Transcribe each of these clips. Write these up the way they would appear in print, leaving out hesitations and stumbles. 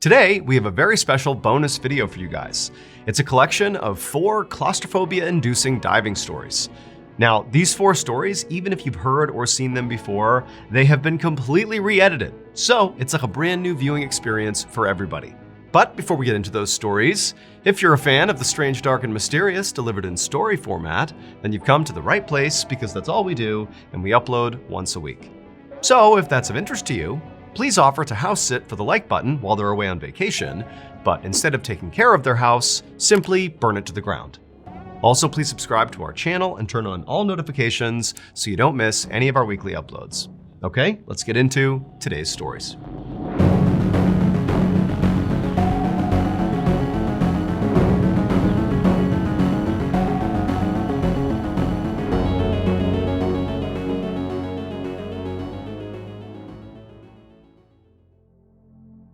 Today, we have a very special bonus video for you guys. It's a collection of 4 claustrophobia-inducing diving stories. Now, these 4 stories, even if you've heard or seen them before, they have been completely re-edited. So it's like a brand new viewing experience for everybody. But before we get into those stories, if you're a fan of the strange, dark, and mysterious delivered in story format, then you've come to the right place because that's all we do, and we upload once a week. So if that's of interest to you, please offer to house sit for the like button while they're away on vacation, but instead of taking care of their house, simply burn it to the ground. Also, please subscribe to our channel and turn on all notifications so you don't miss any of our weekly uploads. Okay, let's get into today's stories.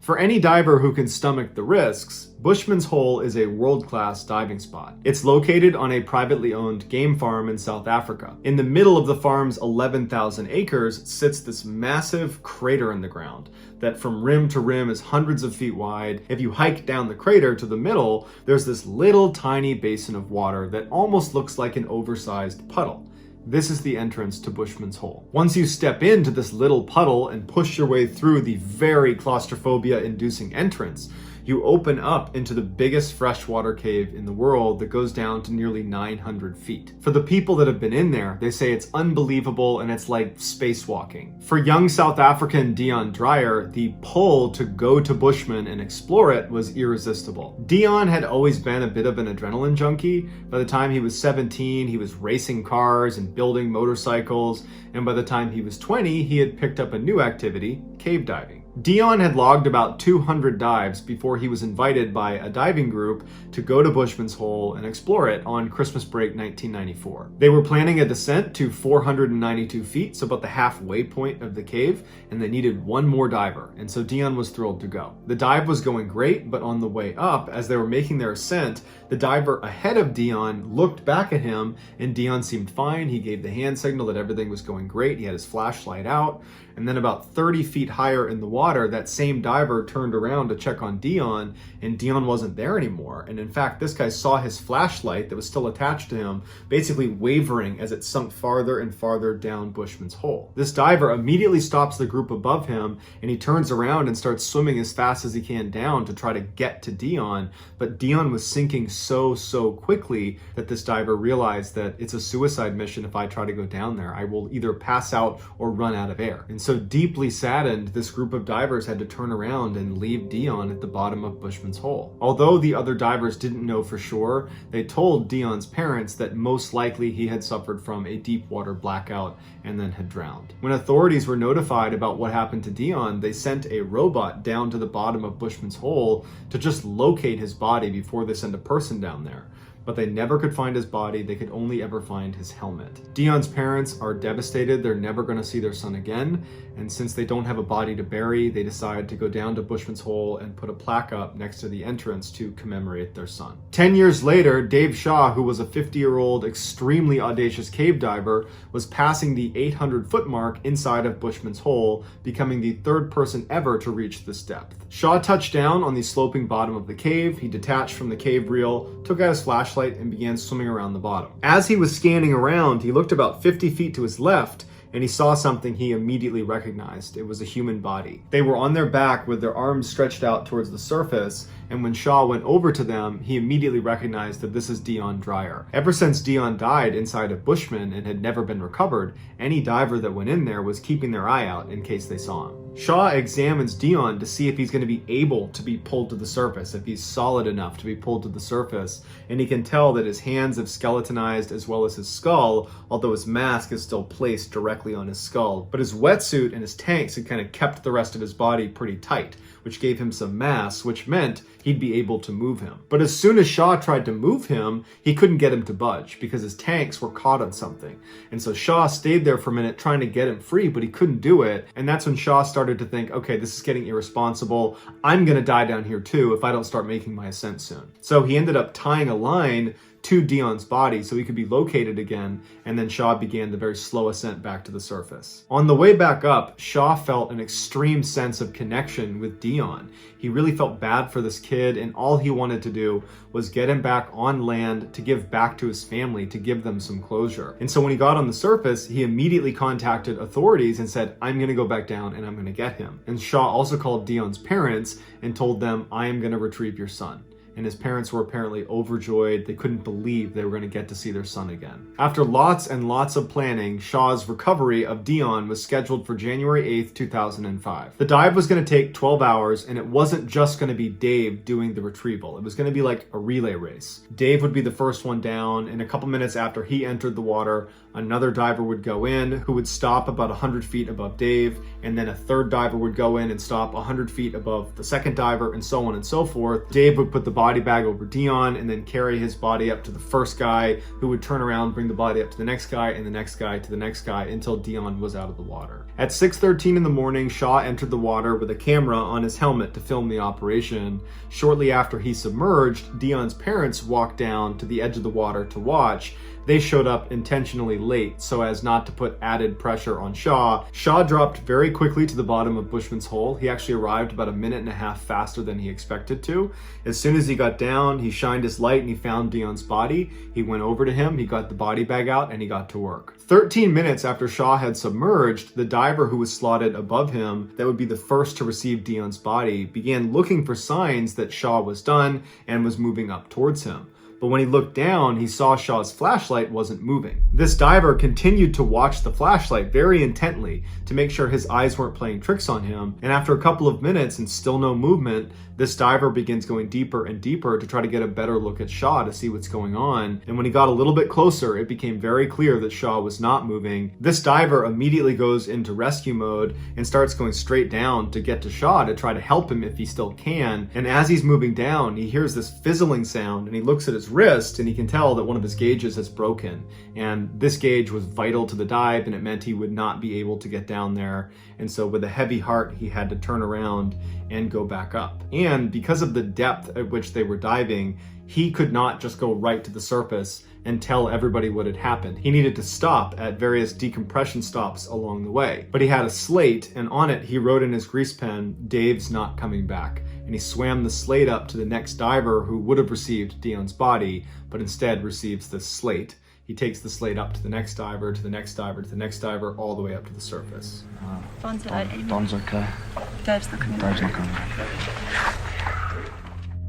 For any diver who can stomach the risks, Bushman's Hole is a world-class diving spot. It's located on a privately owned game farm in South Africa. In the middle of the farm's 11,000 acres sits this massive crater in the ground that from rim to rim is hundreds of feet wide. If you hike down the crater to the middle, there's this little tiny basin of water that almost looks like an oversized puddle. This is the entrance to Bushman's Hole. Once you step into this little puddle and push your way through the very claustrophobia-inducing entrance, you open up into the biggest freshwater cave in the world that goes down to nearly 900 feet. For the people that have been in there, they say it's unbelievable and it's like spacewalking. For young South African Dion Dreyer, the pull to go to Bushman and explore it was irresistible. Dion had always been a bit of an adrenaline junkie. By the time he was 17, he was racing cars and building motorcycles, and by the time he was 20, he had picked up a new activity, cave diving. Dion had logged about 200 dives before he was invited by a diving group to go to Bushman's Hole and explore it on Christmas break 1994. They were planning a descent to 492 feet, so about the halfway point of the cave, and they needed one more diver, and so Dion was thrilled to go. The dive was going great, but on the way up, as they were making their ascent, the diver ahead of Dion looked back at him, and Dion seemed fine. He gave the hand signal that everything was going great. He had his flashlight out, and then about 30 feet higher in the water, that same diver turned around to check on Dion, and Dion wasn't there anymore. And in fact, this guy saw his flashlight that was still attached to him basically wavering as it sunk farther and farther down Bushman's Hole. This diver immediately stops the group above him, and he turns around and starts swimming as fast as he can down to try to get to Dion. But Dion was sinking so quickly that this diver realized that it's a suicide mission if I try to go down there. I will either pass out or run out of air. And so deeply saddened, this group of divers had to turn around and leave Dion at the bottom of Bushman's Hole. Although the other divers didn't know for sure, they told Dion's parents that most likely he had suffered from a deep water blackout and then had drowned. When authorities were notified about what happened to Dion, they sent a robot down to the bottom of Bushman's Hole to just locate his body before they sent a person down there. But they never could find his body. They could only ever find his helmet. Dion's parents are devastated. They're never going to see their son again. And since they don't have a body to bury, they decide to go down to Bushman's Hole and put a plaque up next to the entrance to commemorate their son. 10 years later, Dave Shaw, who was a 50-year-old extremely audacious cave diver, was passing the 800-foot mark inside of Bushman's Hole, becoming the 3rd person ever to reach this depth. Shaw touched down on the sloping bottom of the cave. He detached from the cave reel, took out his flashlight, and began swimming around the bottom. As he was scanning around, he looked about 50 feet to his left, and he saw something he immediately recognized. It was a human body. They were on their back with their arms stretched out towards the surface, and when Shaw went over to them, he immediately recognized that this is Dion Dreyer. Ever since Dion died inside of Bushman and had never been recovered, any diver that went in there was keeping their eye out in case they saw him. Shaw examines Dion to see if he's going to be able to be pulled to the surface, if he's solid enough to be pulled to the surface, and he can tell that his hands have skeletonized as well as his skull, although his mask is still placed directly on his skull. But his wetsuit and his tanks had kind of kept the rest of his body pretty tight, which gave him some mass, which meant he'd be able to move him. But as soon as Shaw tried to move him, he couldn't get him to budge because his tanks were caught on something. And so Shaw stayed there for a minute trying to get him free, but he couldn't do it. And that's when Shaw started to think, okay, this is getting irresponsible. I'm gonna die down here too if I don't start making my ascent soon. So he ended up tying a line to Dion's body so he could be located again, and then Shaw began the very slow ascent back to the surface. On the way back up, Shaw felt an extreme sense of connection with Dion. He really felt bad for this kid, and all he wanted to do was get him back on land to give back to his family, to give them some closure. And so when he got on the surface, he immediately contacted authorities and said, I'm going to go back down and I'm going to get him. And Shaw also called Dion's parents and told them, I am going to retrieve your son. And his parents were apparently overjoyed. They couldn't believe they were going to get to see their son again. After lots and lots of planning, Shaw's recovery of Dion was scheduled for January 8th, 2005. The dive was going to take 12 hours, and it wasn't just going to be Dave doing the retrieval. It was going to be like a relay race. Dave would be the first one down, and a couple minutes after he entered the water, another diver would go in who would stop about 100 feet above Dave, and then a third diver would go in and stop 100 feet above the second diver, and so on and so forth. Dave would put the body bag over Dion and then carry his body up to the first guy, who would turn around, bring the body up to the next guy, and the next guy to the next guy until Dion was out of the water. At 6:13 in the morning, Shaw entered the water with a camera on his helmet to film the operation. Shortly after he submerged, Dion's parents walked down to the edge of the water to watch. They showed up intentionally late so as not to put added pressure on Shaw. Shaw dropped very quickly to the bottom of Bushman's Hole. He actually arrived about a minute and a half faster than he expected to. As soon as he got down, he shined his light and he found Dion's body. He went over to him, he got the body bag out, and he got to work. 13 minutes after Shaw had submerged, the diver who was slotted above him, that would be the first to receive Dion's body, began looking for signs that Shaw was done and was moving up towards him. But when he looked down, he saw Shaw's flashlight wasn't moving. This diver continued to watch the flashlight very intently to make sure his eyes weren't playing tricks on him. And after a couple of minutes and still no movement, this diver begins going deeper and deeper to try to get a better look at Shaw to see what's going on. And when he got a little bit closer, it became very clear that Shaw was not moving. This diver immediately goes into rescue mode and starts going straight down to get to Shaw to try to help him if he still can. And as he's moving down, he hears this fizzling sound and he looks at his wrist and he can tell that one of his gauges has broken. And this gauge was vital to the dive, and it meant he would not be able to get down there. And so with a heavy heart, he had to turn around and go back up. And because of the depth at which they were diving, he could not just go right to the surface and tell everybody what had happened. He needed to stop at various decompression stops along the way. But he had a slate, and on it he wrote in his grease pen, "Dave's not coming back." And he swam the slate up to the next diver who would have received Dion's body, but instead receives this slate. He takes the slate up to the next diver, to the next diver, to the next diver, all the way up to the surface. Don's okay. Dave's not coming Dave's back. not coming back.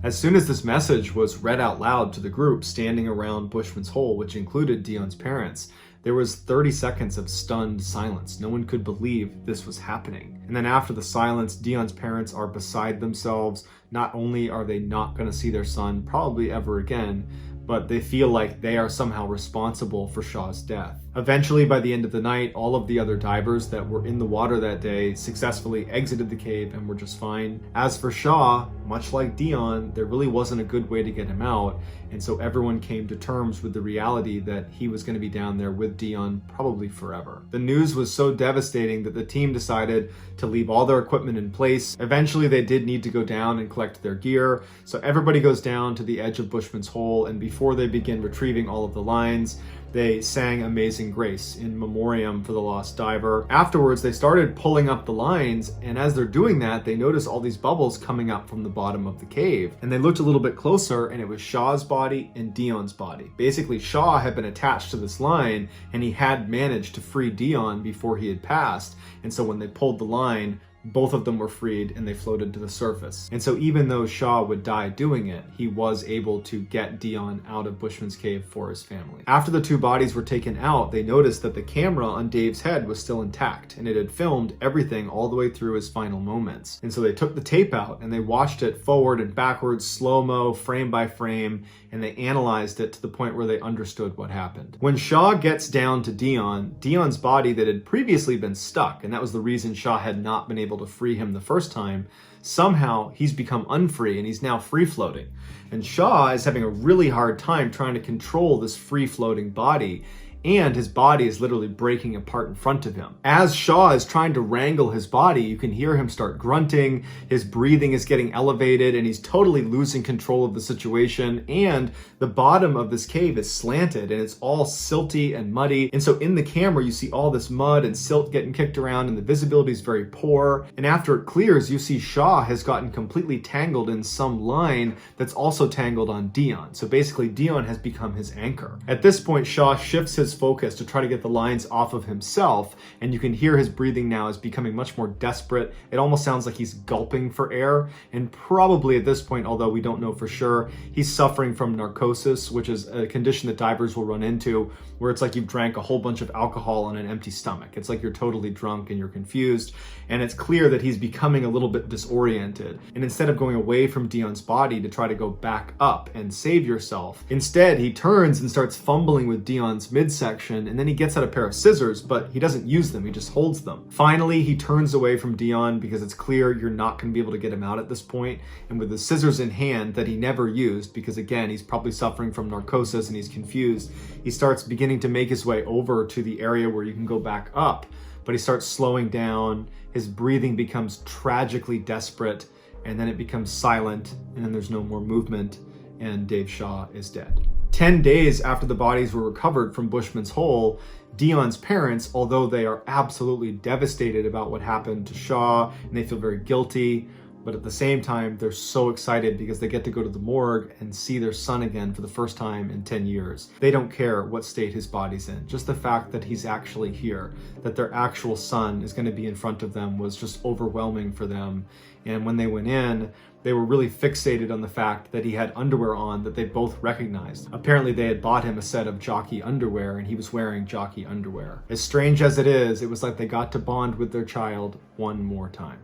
As soon as this message was read out loud to the group standing around Bushman's Hole, which included Dion's parents, there was 30 seconds of stunned silence. No one could believe this was happening. And then after the silence, Dion's parents are beside themselves. Not only are they not going to see their son probably ever again, but they feel like they are somehow responsible for Shaw's death. Eventually, by the end of the night, all of the other divers that were in the water that day successfully exited the cave and were just fine. As for Shaw, much like Dion, there really wasn't a good way to get him out, and so everyone came to terms with the reality that he was going to be down there with Dion probably forever. The news was so devastating that the team decided to leave all their equipment in place. Eventually, they did need to go down and collect their gear, so everybody goes down to the edge of Bushman's Hole, and before they begin retrieving all of the lines, they sang Amazing Grace in memoriam for the lost diver. Afterwards, they started pulling up the lines, and as they're doing that, they noticed all these bubbles coming up from the bottom of the cave. And they looked a little bit closer, and it was Shaw's body and Dion's body. Basically, Shaw had been attached to this line, and he had managed to free Dion before he had passed. And so when they pulled the line, both of them were freed and they floated to the surface. And so even though Shaw would die doing it, he was able to get Dion out of Bushman's Cave for his family. After the two bodies were taken out, they noticed that the camera on Dave's head was still intact, and it had filmed everything all the way through his final moments. And so they took the tape out and they watched it forward and backwards, slow-mo, frame by frame, and they analyzed it to the point where they understood what happened. When Shaw gets down to Dion, Dion's body that had previously been stuck, and that was the reason Shaw had not been able to free him the first time, somehow he's become unfree and he's now free floating. And Shaw is having a really hard time trying to control this free floating body. and his body is literally breaking apart in front of him. As Shaw is trying to wrangle his body, you can hear him start grunting, his breathing is getting elevated, and he's totally losing control of the situation, and the bottom of this cave is slanted, and it's all silty and muddy, and so in the camera you see all this mud and silt getting kicked around, and the visibility is very poor, and after it clears, you see Shaw has gotten completely tangled in some line that's also tangled on Dion. So basically Dion has become his anchor. At this point, Shaw shifts his focus to try to get the lines off of himself, and you can hear his breathing now is becoming much more desperate. It almost sounds like he's gulping for air, and probably at this point, although we don't know for sure, he's suffering from narcosis, which is a condition that divers will run into, where it's like you've drank a whole bunch of alcohol on an empty stomach. It's like you're totally drunk and you're confused, and it's clear that he's becoming a little bit disoriented. And instead of going away from Dion's body to try to go back up and save yourself, instead he turns and starts fumbling with Dion's midsection, and then he gets out a pair of scissors, but he doesn't use them, he just holds them. Finally, he turns away from Dion because it's clear you're not going to be able to get him out at this point, and with the scissors in hand that he never used, because again, he's probably suffering from narcosis and he's confused, he starts beginning to make his way over to the area where you can go back up, but he starts slowing down, his breathing becomes tragically desperate, and then it becomes silent, and then there's no more movement, and Dave Shaw is dead. 10 days after the bodies were recovered from Bushman's Hole, Dion's parents, although they are absolutely devastated about what happened to Shaw, and they feel very guilty, but at the same time, they're so excited because they get to go to the morgue and see their son again for the first time in 10 years. They don't care what state his body's in. Just the fact that he's actually here, that their actual son is going to be in front of them, was just overwhelming for them. And when they went in, they were really fixated on the fact that he had underwear on that they both recognized. Apparently they had bought him a set of jockey underwear and he was wearing jockey underwear. As strange as it is, it was like they got to bond with their child one more time.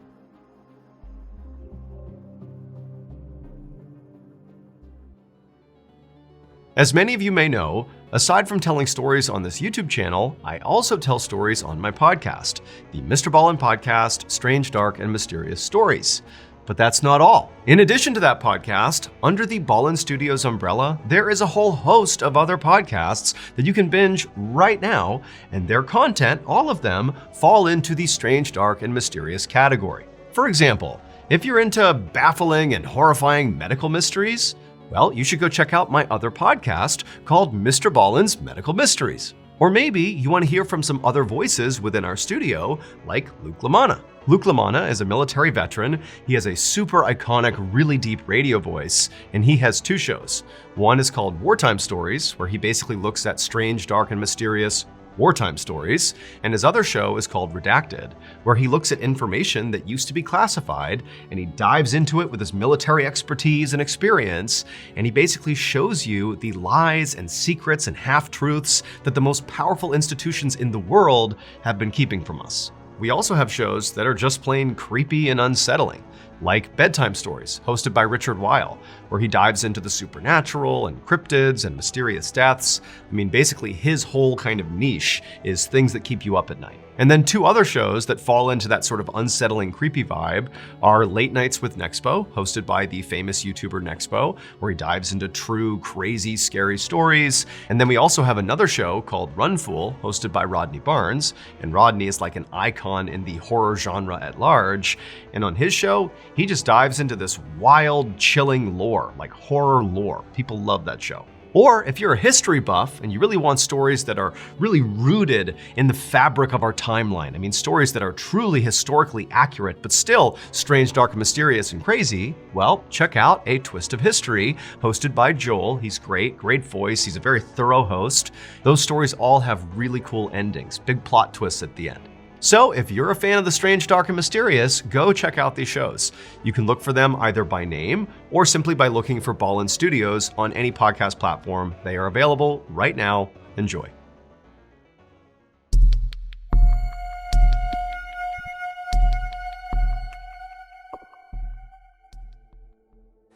As many of you may know, aside from telling stories on this YouTube channel, I also tell stories on my podcast, the Mr. Ballin Podcast, Strange, Dark, and Mysterious Stories. But that's not all. In addition to that podcast, under the Ballin Studios umbrella, there is a whole host of other podcasts that you can binge right now, and their content, all of them, fall into the Strange, Dark, and Mysterious category. For example, if you're into baffling and horrifying medical mysteries, well, you should go check out my other podcast called Mr. Ballin's Medical Mysteries. Or maybe you want to hear from some other voices within our studio, like Luke LaManna. Luke LaManna is a military veteran. He has a super iconic, really deep radio voice, and he has two shows. One is called Wartime Stories, where he basically looks at strange, dark, and mysterious wartime stories, and his other show is called Redacted, where he looks at information that used to be classified and he dives into it with his military expertise and experience, and he basically shows you the lies and secrets and half-truths that the most powerful institutions in the world have been keeping from us. We also have shows that are just plain creepy and unsettling, like Bedtime Stories, hosted by Richard Weil, where he dives into the supernatural and cryptids and mysterious deaths. I mean, basically his whole kind of niche is things that keep you up at night. And then two other shows that fall into that sort of unsettling, creepy vibe are Late Nights with Nexpo, hosted by the famous YouTuber Nexpo, where he dives into true, crazy, scary stories. And then we also have another show called Run Fool, hosted by Rodney Barnes. And Rodney is like an icon in the horror genre at large. And on his show, he just dives into this wild, chilling lore, like horror lore. People love that show. Or if you're a history buff and you really want stories that are really rooted in the fabric of our timeline, I mean, stories that are truly historically accurate, but still strange, dark, and mysterious and crazy, well, check out A Twist of History, hosted by Joel. He's great voice. He's a very thorough host. Those stories all have really cool endings, big plot twists at the end. So if you're a fan of the strange, dark, and mysterious, go check out these shows. You can look for them either by name or simply by looking for Ballin Studios on any podcast platform. They are available right now. Enjoy.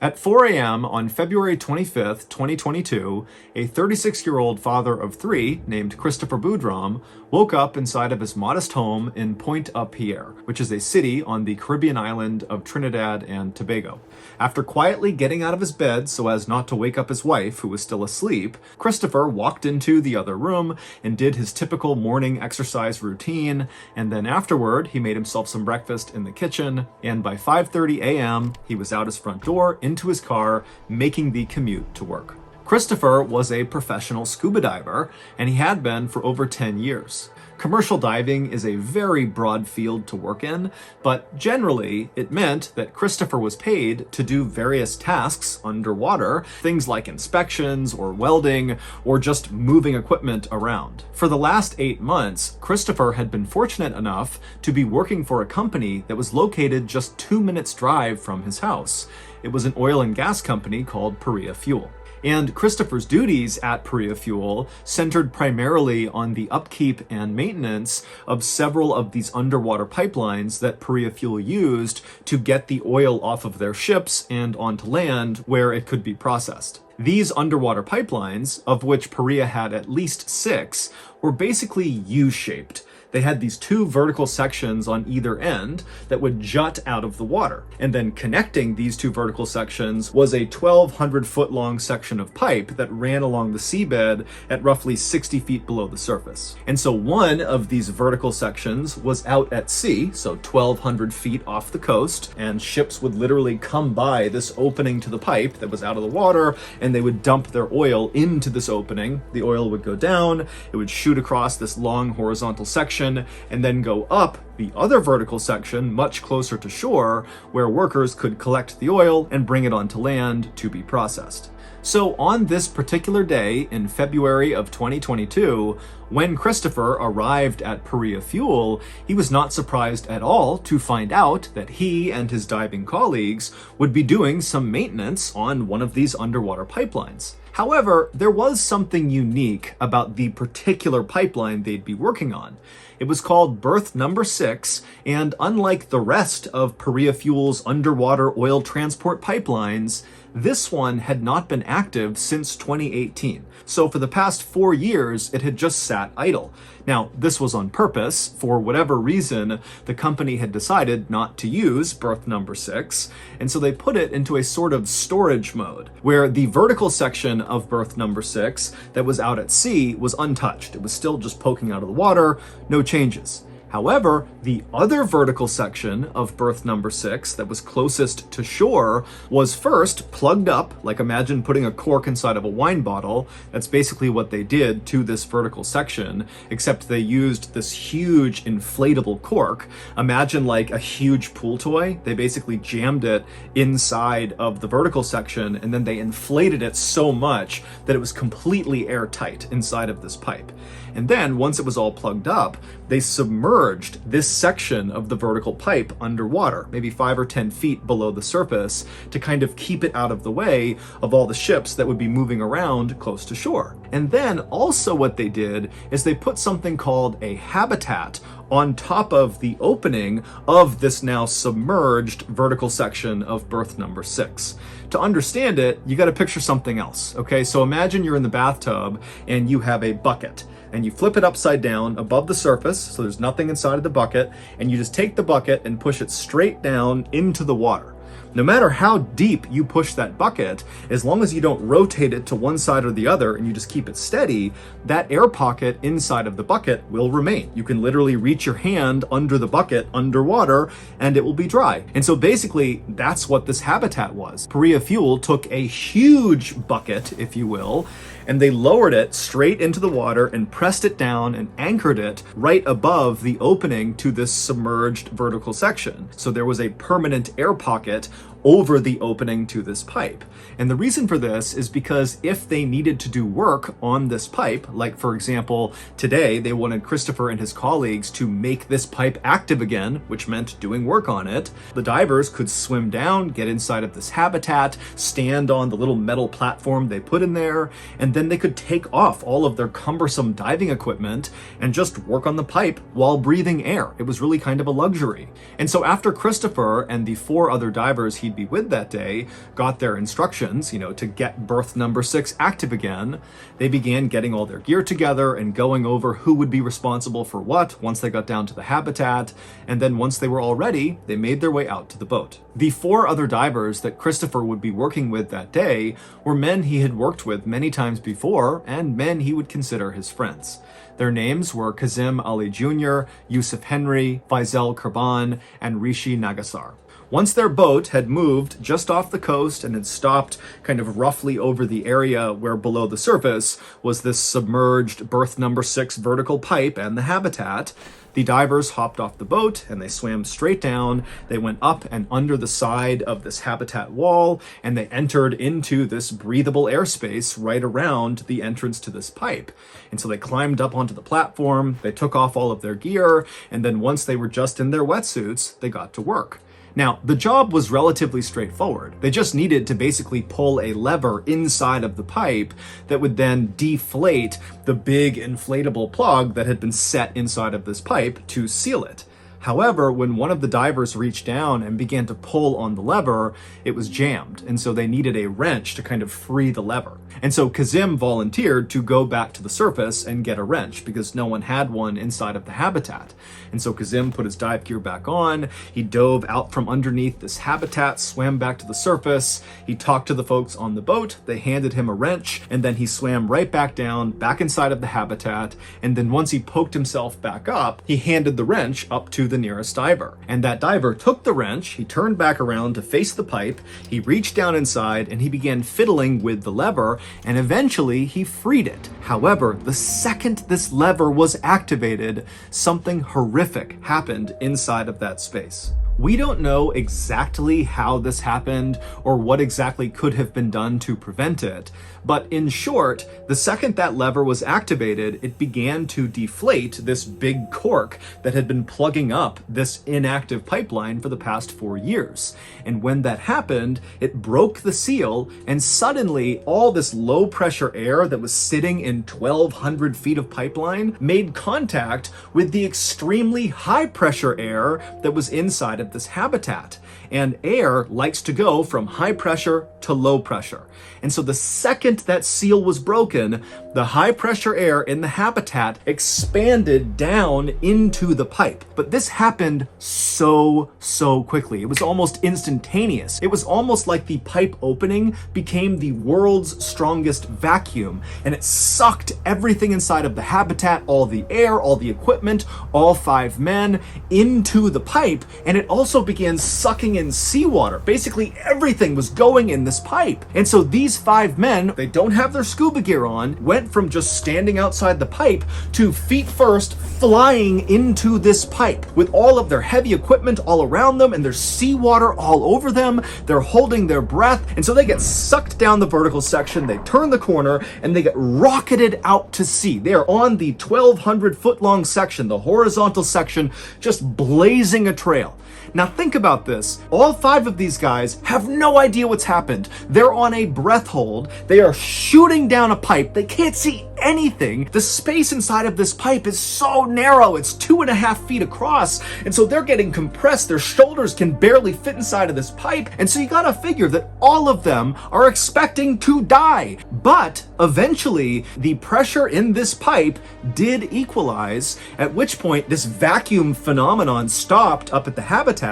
At 4 a.m. on February 25th, 2022, a 36-year-old father of three named Christopher Boudram woke up inside of his modest home in Pointe-à-Pierre, which is a city on the Caribbean island of Trinidad and Tobago. After quietly getting out of his bed so as not to wake up his wife, who was still asleep, Christopher walked into the other room and did his typical morning exercise routine, and then afterward, he made himself some breakfast in the kitchen, and by 5:30 a.m., he was out his front door, into his car, making the commute to work. Christopher was a professional scuba diver, and he had been for over 10 years. Commercial diving is a very broad field to work in, but generally it meant that Christopher was paid to do various tasks underwater, things like inspections or welding or just moving equipment around. For the last 8 months, Christopher had been fortunate enough to be working for a company that was located just 2 minutes drive from his house. It was an oil and gas company called Perea Fuel. And Christopher's duties at Perea Fuel centered primarily on the upkeep and maintenance of several of these underwater pipelines that Perea Fuel used to get the oil off of their ships and onto land where it could be processed. These underwater pipelines, of which Perea had at least 6, were basically U-shaped. They had these 2 vertical sections on either end that would jut out of the water. And then connecting these 2 vertical sections was a 1,200-foot long section of pipe that ran along the seabed at roughly 60 feet below the surface. And so one of these vertical sections was out at sea, so 1,200 feet off the coast, and ships would literally come by this opening to the pipe that was out of the water, and they would dump their oil into this opening. The oil would go down, it would shoot across this long horizontal section, and then go up the other vertical section much closer to shore, where workers could collect the oil and bring it onto land to be processed. So on this particular day in February of 2022, when Christopher arrived at Perea Fuel, he was not surprised at all to find out that he and his diving colleagues would be doing some maintenance on one of these underwater pipelines. However, there was something unique about the particular pipeline they'd be working on. It was called Berth number 6, and unlike the rest of Perea Fuel's underwater oil transport pipelines, this one had not been active since 2018. So for the past 4 years, it had just sat idle. Now, this was on purpose. For whatever reason, the company had decided not to use Berth number 6, and so they put it into a sort of storage mode, where the vertical section of Berth number 6 that was out at sea was untouched. It was still just poking out of the water, no changes. However, the other vertical section of berth number 6 that was closest to shore was first plugged up, like imagine putting a cork inside of a wine bottle. That's basically what they did to this vertical section, except they used this huge inflatable cork. Imagine like a huge pool toy. They basically jammed it inside of the vertical section, and then they inflated it so much that it was completely airtight inside of this pipe. And then once it was all plugged up, they submerged this section of the vertical pipe underwater, maybe 5 or 10 feet below the surface, to kind of keep it out of the way of all the ships that would be moving around close to shore. And then also what they did is they put something called a habitat on top of the opening of this now submerged vertical section of berth number 6. To understand it, you got to picture something else. Okay, so imagine you're in the bathtub and you have a bucket, and you flip it upside down above the surface, so there's nothing inside of the bucket, and you just take the bucket and push it straight down into the water. No matter how deep you push that bucket, as long as you don't rotate it to one side or the other and you just keep it steady, that air pocket inside of the bucket will remain. You can literally reach your hand under the bucket underwater and it will be dry. And so basically that's what this habitat was. Perea Fuel took a huge bucket, if you will, and they lowered it straight into the water and pressed it down and anchored it right above the opening to this submerged vertical section. So there was a permanent air pocket over the opening to this pipe. And the reason for this is because if they needed to do work on this pipe, like for example, today they wanted Christopher and his colleagues to make this pipe active again, which meant doing work on it, the divers could swim down, get inside of this habitat, stand on the little metal platform they put in there, and then they could take off all of their cumbersome diving equipment and just work on the pipe while breathing air. It was really kind of a luxury. And so after Christopher and the 4 other divers he be with that day got their instructions, to get berth number 6 active again, they began getting all their gear together and going over who would be responsible for what once they got down to the habitat. And then once they were all ready, they made their way out to the boat. The 4 other divers that Christopher would be working with that day were men he had worked with many times before and men he would consider his friends. Their names were Kazim Ali Jr., Yusuf Henry, Faisal Kurban, and Rishi Nagasar. Once their boat had moved just off the coast and had stopped kind of roughly over the area where below the surface was this submerged berth number 6 vertical pipe and the habitat, the divers hopped off the boat and they swam straight down. They went up and under the side of this habitat wall and they entered into this breathable airspace right around the entrance to this pipe. And so they climbed up onto the platform, they took off all of their gear, and then once they were just in their wetsuits, they got to work. Now, the job was relatively straightforward. They just needed to basically pull a lever inside of the pipe that would then deflate the big inflatable plug that had been set inside of this pipe to seal it. However, when one of the divers reached down and began to pull on the lever, it was jammed, and so they needed a wrench to kind of free the lever. And so Kazim volunteered to go back to the surface and get a wrench because no one had one inside of the habitat. And so Kazim put his dive gear back on, he dove out from underneath this habitat, swam back to the surface, he talked to the folks on the boat, they handed him a wrench, and then he swam right back down, back inside of the habitat, and then once he poked himself back up, he handed the wrench up to the nearest diver. And that diver took the wrench, he turned back around to face the pipe, he reached down inside, and he began fiddling with the lever, and eventually he freed it. However, the second this lever was activated, something horrific happened inside of that space. We don't know exactly how this happened or what exactly could have been done to prevent it, but in short, the second that lever was activated, it began to deflate this big cork that had been plugging up this inactive pipeline for the past 4 years. And when that happened, it broke the seal, and suddenly all this low pressure air that was sitting in 1,200 feet of pipeline made contact with the extremely high pressure air that was inside of this habitat. And air likes to go from high pressure to low pressure. And so the second that seal was broken, the high pressure air in the habitat expanded down into the pipe. But this happened so quickly. It was almost instantaneous. It was almost like the pipe opening became the world's strongest vacuum, and it sucked everything inside of the habitat, all the air, all the equipment, all 5 men into the pipe, and it also began sucking in seawater. Basically everything was going in this pipe. And so these 5 men, they don't have their scuba gear on, went from just standing outside the pipe to feet first flying into this pipe with all of their heavy equipment all around them and there's seawater all over them. They're holding their breath, and so they get sucked down the vertical section, they turn the corner, and they get rocketed out to sea. They are on the 1,200 foot long section, the horizontal section, just blazing a trail. Now think about this. All 5 of these guys have no idea what's happened. They're on a breath hold. They are shooting down a pipe. They can't see anything. The space inside of this pipe is so narrow. It's 2.5 feet across. And so they're getting compressed. Their shoulders can barely fit inside of this pipe. And so you gotta figure that all of them are expecting to die. But eventually the pressure in this pipe did equalize, at which point this vacuum phenomenon stopped up at the habitat,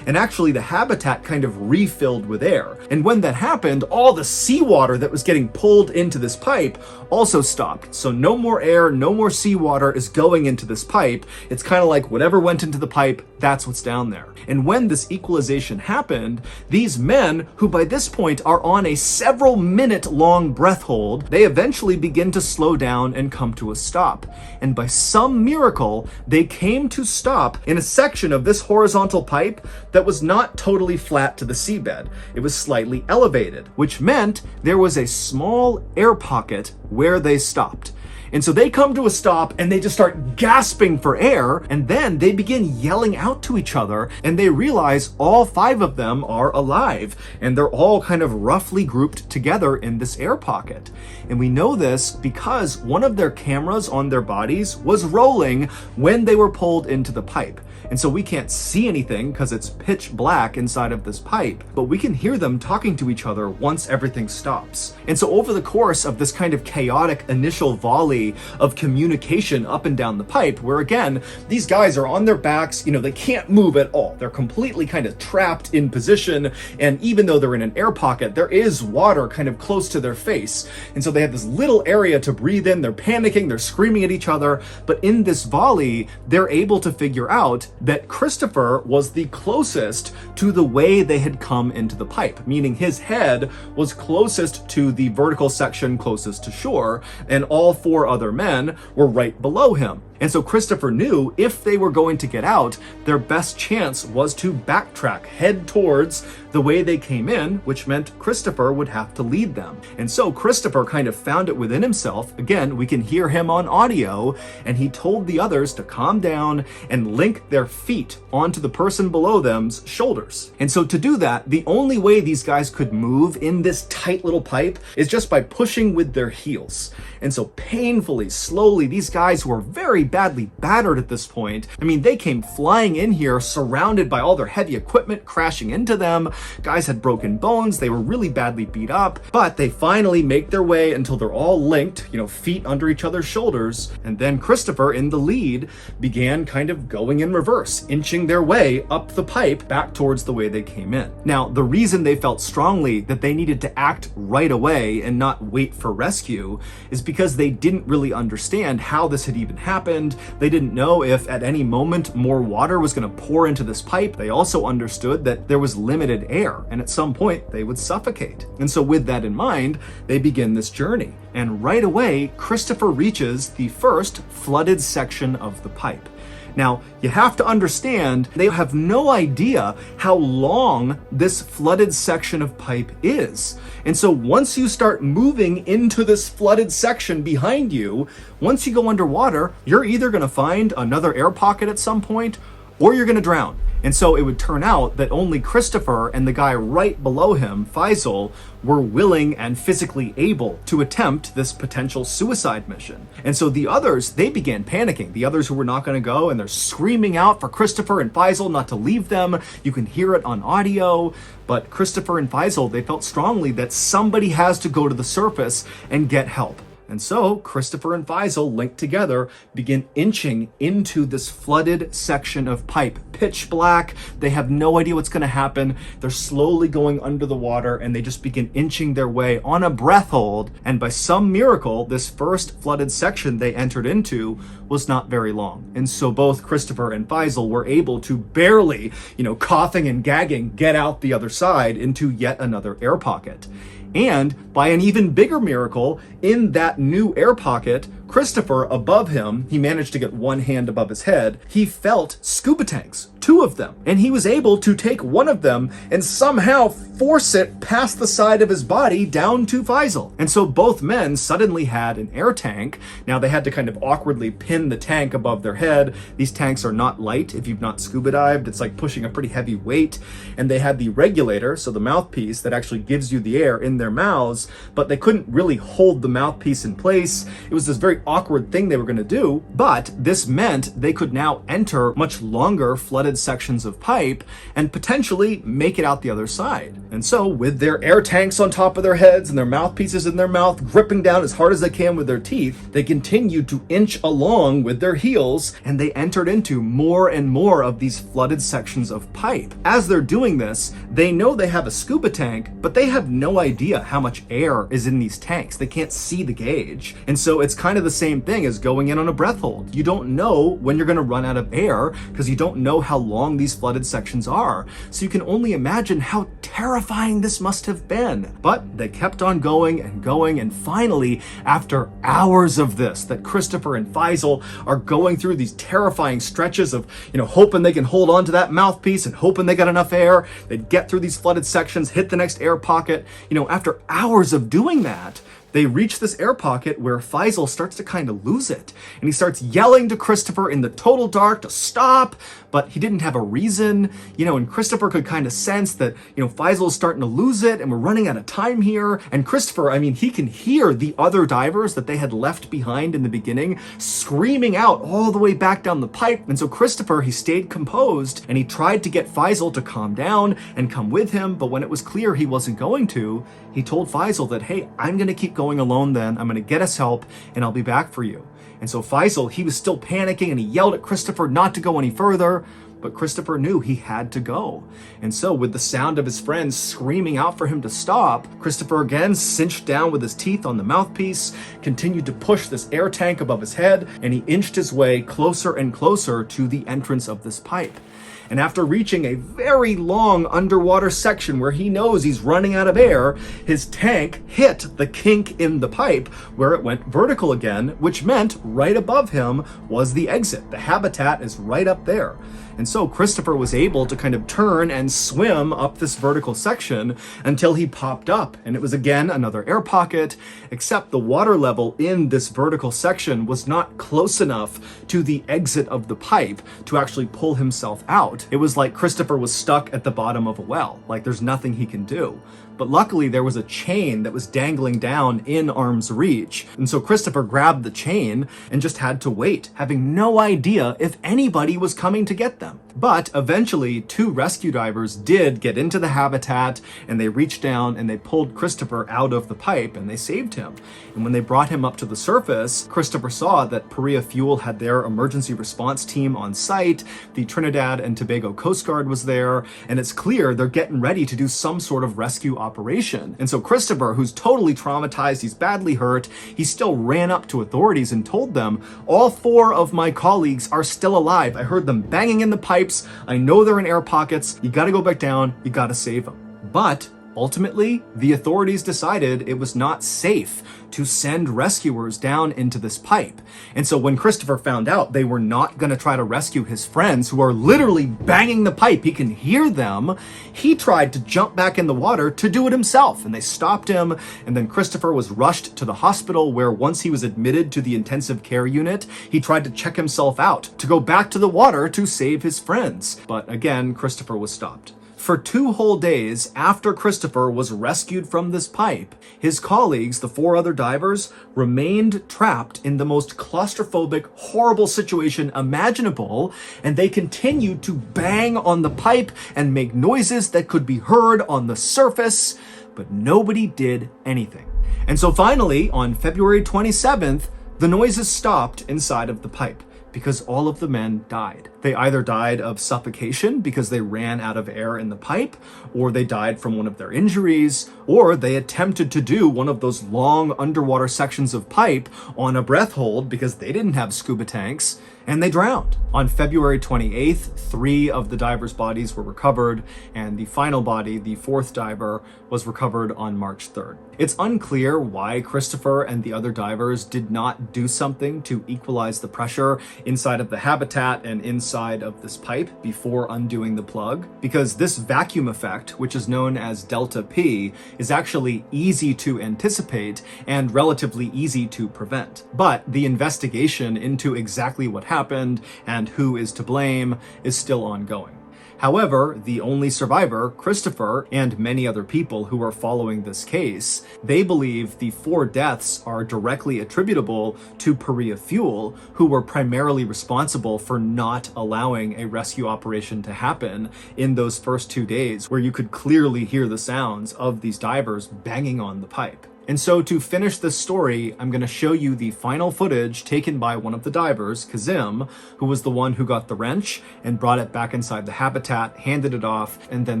and actually the habitat kind of refilled with air. And when that happened, all the seawater that was getting pulled into this pipe also stopped. So no more air, no more seawater is going into this pipe. It's kind of like whatever went into the pipe, that's what's down there. And when this equalization happened, these men, who by this point are on a several minute long breath hold, they eventually begin to slow down and come to a stop. And by some miracle, they came to stop in a section of this horizontal pipe that was not totally flat to the seabed. It was slightly elevated, which meant there was a small air pocket where they stopped. And so they come to a stop and they just start gasping for air, and then they begin yelling out to each other, and they realize all 5 of them are alive and they're all kind of roughly grouped together in this air pocket. And we know this because one of their cameras on their bodies was rolling when they were pulled into the pipe. And so we can't see anything because it's pitch black inside of this pipe, but we can hear them talking to each other once everything stops. And so over the course of this kind of chaotic initial volley of communication up and down the pipe, where again, these guys are on their backs, they can't move at all. They're completely kind of trapped in position. And even though they're in an air pocket, there is water kind of close to their face. And so they have this little area to breathe in. They're panicking, they're screaming at each other. But in this volley, they're able to figure out that Christopher was the closest to the way they had come into the pipe, meaning his head was closest to the vertical section closest to shore, and all 4 other men were right below him. And so Christopher knew if they were going to get out, their best chance was to backtrack, head towards the way they came in, which meant Christopher would have to lead them. And so Christopher kind of found it within himself. Again, we can hear him on audio, and he told the others to calm down and link their feet onto the person below them's shoulders. And so to do that, the only way these guys could move in this tight little pipe is just by pushing with their heels. And so painfully, slowly, these guys were very badly battered at this point. I mean, they came flying in here surrounded by all their heavy equipment crashing into them. Guys had broken bones. They were really badly beat up, but they finally make their way until they're all linked, feet under each other's shoulders. And then Christopher, in the lead, began kind of going in reverse, inching their way up the pipe back towards the way they came in. Now, the reason they felt strongly that they needed to act right away and not wait for rescue is because they didn't really understand how this had even happened. They didn't know if at any moment more water was going to pour into this pipe. They also understood that there was limited air, and at some point they would suffocate. And so with that in mind, they begin this journey. And right away, Christopher reaches the first flooded section of the pipe. Now, you have to understand, they have no idea how long this flooded section of pipe is. And so once you start moving into this flooded section behind you, once you go underwater, you're either going to find another air pocket at some point, or you're going to drown. And so it would turn out that only Christopher and the guy right below him, Faisal, were willing and physically able to attempt this potential suicide mission. And so the others, they began panicking. The others who were not going to go, and they're screaming out for Christopher and Faisal not to leave them. You can hear it on audio. But Christopher and Faisal, they felt strongly that somebody has to go to the surface and get help. And so Christopher and Faisal, linked together, begin inching into this flooded section of pipe. Pitch black. They have no idea what's going to happen. They're slowly going under the water, and they just begin inching their way on a breath hold. And by some miracle, this first flooded section they entered into was not very long. And so both Christopher and Faisal were able to barely, coughing and gagging, get out the other side into yet another air pocket. And by an even bigger miracle, in that new air pocket, Christopher, above him, he managed to get one hand above his head, he felt scuba tanks, 2 of them. And he was able to take one of them and somehow force it past the side of his body down to Faisal. And so both men suddenly had an air tank. Now they had to kind of awkwardly pin the tank above their head. These tanks are not light if you've not scuba dived. It's like pushing a pretty heavy weight. And they had the regulator, so the mouthpiece that actually gives you the air in their mouths, but they couldn't really hold the mouthpiece in place. It was this very awkward thing they were going to do, but this meant they could now enter much longer flooded sections of pipe and potentially make it out the other side. And so with their air tanks on top of their heads and their mouthpieces in their mouth, gripping down as hard as they can with their teeth, they continued to inch along with their heels, and they entered into more and more of these flooded sections of pipe. As they're doing this, they know they have a scuba tank, but they have no idea how much air is in these tanks. They can't see the gauge. And so it's kind of the same thing as going in on a breath hold. You don't know when you're going to run out of air because you don't know how long these flooded sections are. So you can only imagine how terrifying this must have been. But they kept on going, and finally, after hours of this, that Christopher and Faisal are going through these terrifying stretches of, hoping they can hold on to that mouthpiece and hoping they got enough air. They'd get through these flooded sections, hit the next air pocket. After hours of doing that, They reach this air pocket where Faisal starts to kind of lose it. And he starts yelling to Christopher in the total dark to stop, but he didn't have a reason, and Christopher could kind of sense that, Faisal is starting to lose it and we're running out of time here. And Christopher, he can hear the other divers that they had left behind in the beginning screaming out all the way back down the pipe. And so Christopher, he stayed composed and he tried to get Faisal to calm down and come with him. But when it was clear he wasn't going to, he told Faisal that, hey, I'm going to keep going alone then. I'm going to get us help and I'll be back for you. And so Faisal, he was still panicking and he yelled at Christopher not to go any further. But Christopher knew he had to go. And so with the sound of his friends screaming out for him to stop, Christopher again cinched down with his teeth on the mouthpiece, continued to push this air tank above his head, and he inched his way closer and closer to the entrance of this pipe. And after reaching a very long underwater section where he knows he's running out of air, his tank hit the kink in the pipe where it went vertical again, which meant right above him was the exit. The habitat is right up there. And so Christopher was able to kind of turn and swim up this vertical section until he popped up. And it was again another air pocket, except the water level in this vertical section was not close enough to the exit of the pipe to actually pull himself out. It was like Christopher was stuck at the bottom of a well, like there's nothing he can do. But luckily there was a chain that was dangling down in arm's reach. And so Christopher grabbed the chain and just had to wait, having no idea if anybody was coming to get them. But eventually 2 rescue divers did get into the habitat and they reached down and they pulled Christopher out of the pipe and they saved him. And when they brought him up to the surface, Christopher saw that Perea Fuel had their emergency response team on site. The Trinidad and Tobago Coast Guard was there, and it's clear they're getting ready to do some sort of rescue operation. And so Christopher, who's totally traumatized, he's badly hurt, he still ran up to authorities and told them, all 4 of my colleagues are still alive. I heard them banging in the pipes. I know they're in air pockets. You gotta go back down. You gotta save them. But ultimately, the authorities decided it was not safe to send rescuers down into this pipe. And so when Christopher found out they were not going to try to rescue his friends who are literally banging the pipe, he can hear them, he tried to jump back in the water to do it himself. And they stopped him. And then Christopher was rushed to the hospital where once he was admitted to the intensive care unit, he tried to check himself out to go back to the water to save his friends. But again, Christopher was stopped. For 2 whole days after Christopher was rescued from this pipe, his colleagues, the 4 other divers, remained trapped in the most claustrophobic, horrible situation imaginable, and they continued to bang on the pipe and make noises that could be heard on the surface, but nobody did anything. And so finally, on February 27th, the noises stopped inside of the pipe, because all of the men died. They either died of suffocation because they ran out of air in the pipe, or they died from one of their injuries, or they attempted to do one of those long underwater sections of pipe on a breath hold because they didn't have scuba tanks, and they drowned. On February 28th, 3 of the divers' bodies were recovered, and the final body, the 4th diver, was recovered on March 3rd. It's unclear why Christopher and the other divers did not do something to equalize the pressure inside of the habitat and inside of this pipe before undoing the plug, because this vacuum effect, which is known as delta P, is actually easy to anticipate and relatively easy to prevent. But the investigation into exactly what happened and who is to blame is still ongoing. However, the only survivor, Christopher, and many other people who are following this case, they believe the 4 deaths are directly attributable to Perea Fuel, who were primarily responsible for not allowing a rescue operation to happen in those first 2 days, where you could clearly hear the sounds of these divers banging on the pipe. And so to finish this story, I'm going to show you the final footage taken by one of the divers, Kazim, who was the one who got the wrench and brought it back inside the habitat, handed it off, and then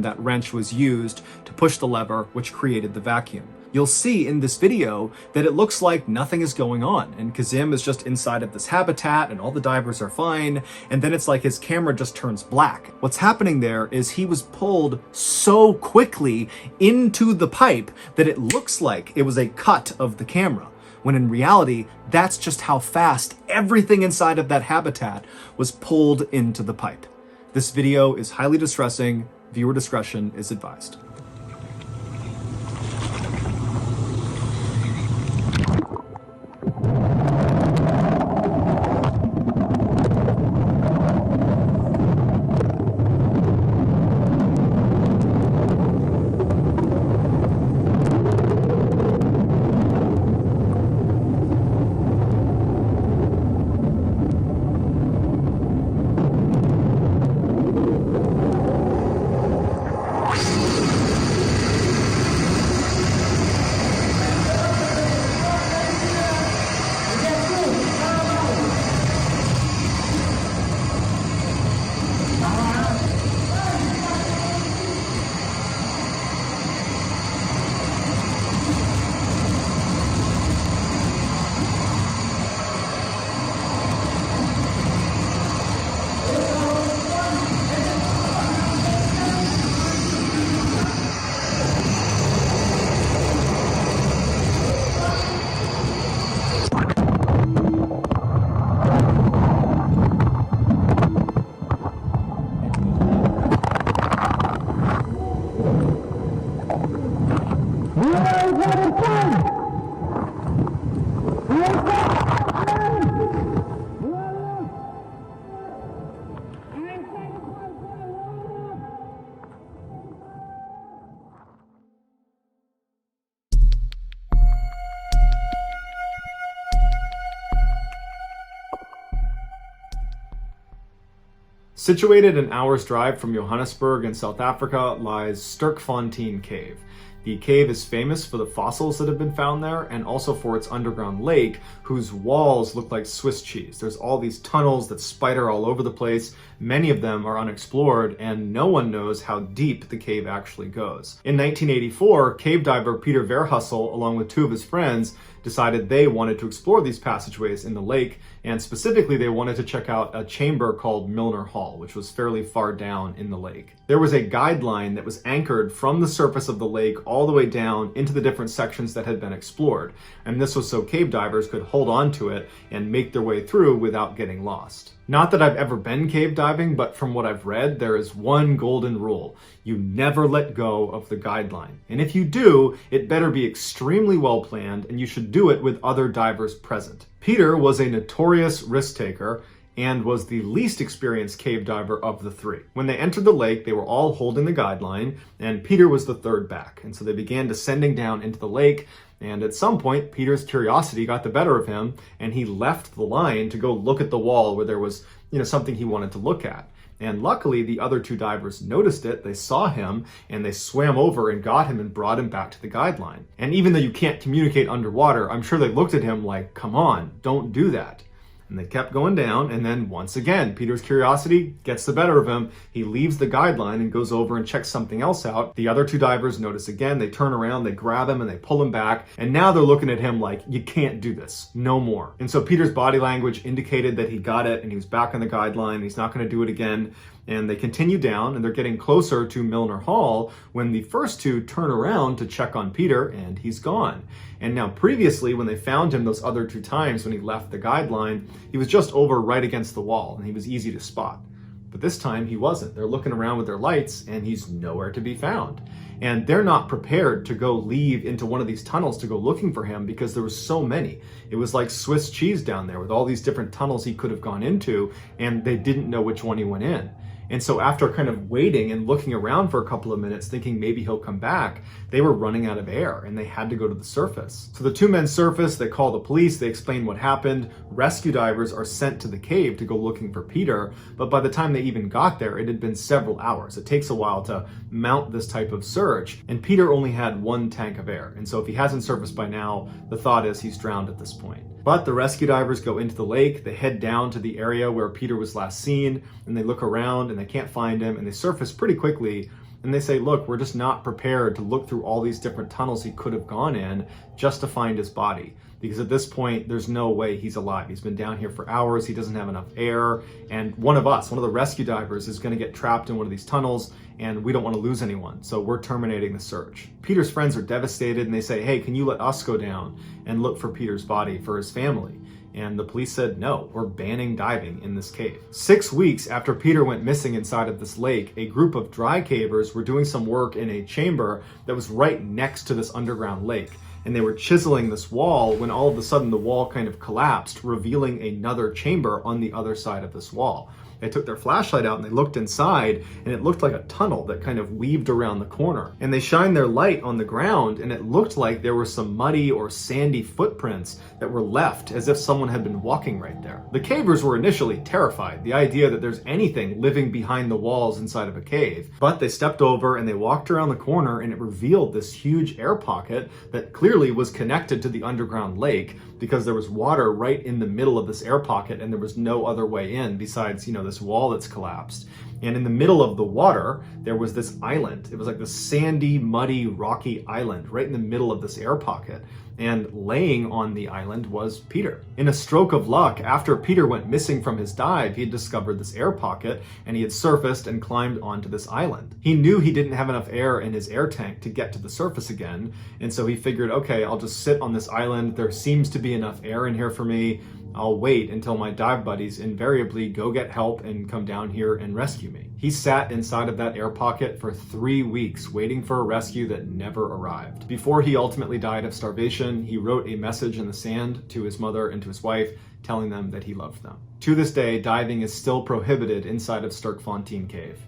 that wrench was used to push the lever, which created the vacuum. You'll see in this video that it looks like nothing is going on, and Kazim is just inside of this habitat and all the divers are fine, and then it's like his camera just turns black. What's happening there is he was pulled so quickly into the pipe that it looks like it was a cut of the camera, when in reality, that's just how fast everything inside of that habitat was pulled into the pipe. This video is highly distressing. Viewer discretion is advised. Situated an hour's drive from Johannesburg in South Africa lies Sterkfontein Cave. The cave is famous for the fossils that have been found there and also for its underground lake, whose walls look like Swiss cheese. There's all these tunnels that spider all over the place. Many of them are unexplored, and no one knows how deep the cave actually goes. In 1984, cave diver Peter Verhussel, along with two of his friends, decided they wanted to explore these passageways in the lake, and specifically they wanted to check out a chamber called Milner Hall, which was fairly far down in the lake. There was a guideline that was anchored from the surface of the lake all the way down into the different sections that had been explored, and this was so cave divers could hold on to it and make their way through without getting lost. Not that I've ever been cave diving, but from what I've read, there is one golden rule. You never let go of the guideline. And if you do, it better be extremely well planned, and you should do it with other divers present. Peter was a notorious risk taker and was the least experienced cave diver of the three. When they entered the lake, they were all holding the guideline, and Peter was the third back. And so they began descending down into the lake, and at some point, Peter's curiosity got the better of him, and he left the line to go look at the wall where there was, something he wanted to look at. And luckily, the other two divers noticed it, they saw him, and they swam over and got him and brought him back to the guideline. And even though you can't communicate underwater, I'm sure they looked at him like, come on, don't do that. And they kept going down, and then once again, Peter's curiosity gets the better of him. He leaves the guideline and goes over and checks something else out. The other two divers notice again, they turn around, they grab him, and they pull him back. And now they're looking at him like, you can't do this, no more. And so Peter's body language indicated that he got it, and he was back on the guideline, he's not gonna do it again. And they continue down, and they're getting closer to Milner Hall when the first two turn around to check on Peter, and he's gone. And now previously, when they found him those other two times when he left the guideline, he was just over right against the wall, and he was easy to spot. But this time he wasn't. They're looking around with their lights, and he's nowhere to be found. And they're not prepared to go leave into one of these tunnels to go looking for him because there was so many. It was like Swiss cheese down there with all these different tunnels he could have gone into, and they didn't know which one he went in. And so after kind of waiting and looking around for a couple of minutes, thinking maybe he'll come back, they were running out of air and they had to go to the surface. So the two men surface, they call the police, they explain what happened. Rescue divers are sent to the cave to go looking for Peter, but by the time they even got there, it had been several hours. It takes a while to mount this type of search, and Peter only had one tank of air. And so if he hasn't surfaced by now, the thought is he's drowned at this point. But the rescue divers go into the lake, they head down to the area where Peter was last seen, and they look around and they can't find him, and they surface pretty quickly, and they say, look, we're just not prepared to look through all these different tunnels he could have gone in just to find his body. Because at this point, there's no way he's alive. He's been down here for hours, he doesn't have enough air, and one of the rescue divers is gonna get trapped in one of these tunnels, and we don't want to lose anyone, so we're terminating the search. Peter's friends are devastated, and they say, hey, can you let us go down and look for Peter's body for his family? And the police said, no, we're banning diving in this cave. 6 weeks after Peter went missing inside of this lake, a group of dry cavers were doing some work in a chamber that was right next to this underground lake. And they were chiseling this wall when all of a sudden the wall kind of collapsed, revealing another chamber on the other side of this wall. They took their flashlight out and they looked inside, and it looked like a tunnel that kind of weaved around the corner. And they shined their light on the ground, and it looked like there were some muddy or sandy footprints that were left as if someone had been walking right there. The cavers were initially terrified, the idea that there's anything living behind the walls inside of a cave. But they stepped over and they walked around the corner, and it revealed this huge air pocket that clearly was connected to the underground lake, because there was water right in the middle of this air pocket, and there was no other way in besides, this wall that's collapsed. And in the middle of the water, there was this island. It was like this sandy, muddy, rocky island right in the middle of this air pocket. And laying on the island was Peter. In a stroke of luck, after Peter went missing from his dive, he had discovered this air pocket, and he had surfaced and climbed onto this island. He knew he didn't have enough air in his air tank to get to the surface again, and so he figured, okay, I'll just sit on this island. There seems to be enough air in here for me. I'll wait until my dive buddies invariably go get help and come down here and rescue me. He sat inside of that air pocket for 3 weeks waiting for a rescue that never arrived. Before he ultimately died of starvation, he wrote a message in the sand to his mother and to his wife, telling them that he loved them. To this day, diving is still prohibited inside of Sterkfontein Cave.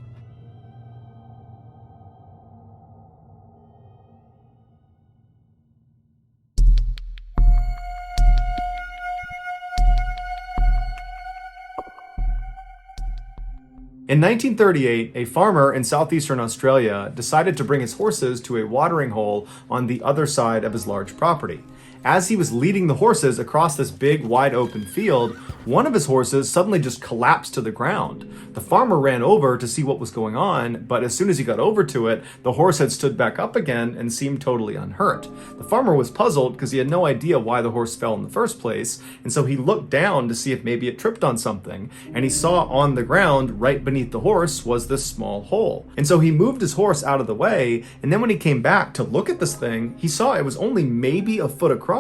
In 1938, a farmer in southeastern Australia decided to bring his horses to a watering hole on the other side of his large property. As he was leading the horses across this big, wide open field, one of his horses suddenly just collapsed to the ground. The farmer ran over to see what was going on, but as soon as he got over to it, the horse had stood back up again and seemed totally unhurt. The farmer was puzzled because he had no idea why the horse fell in the first place, and so he looked down to see if maybe it tripped on something, and he saw on the ground right beneath the horse was this small hole. And so he moved his horse out of the way, and then when he came back to look at this thing, he saw it was only maybe a foot across,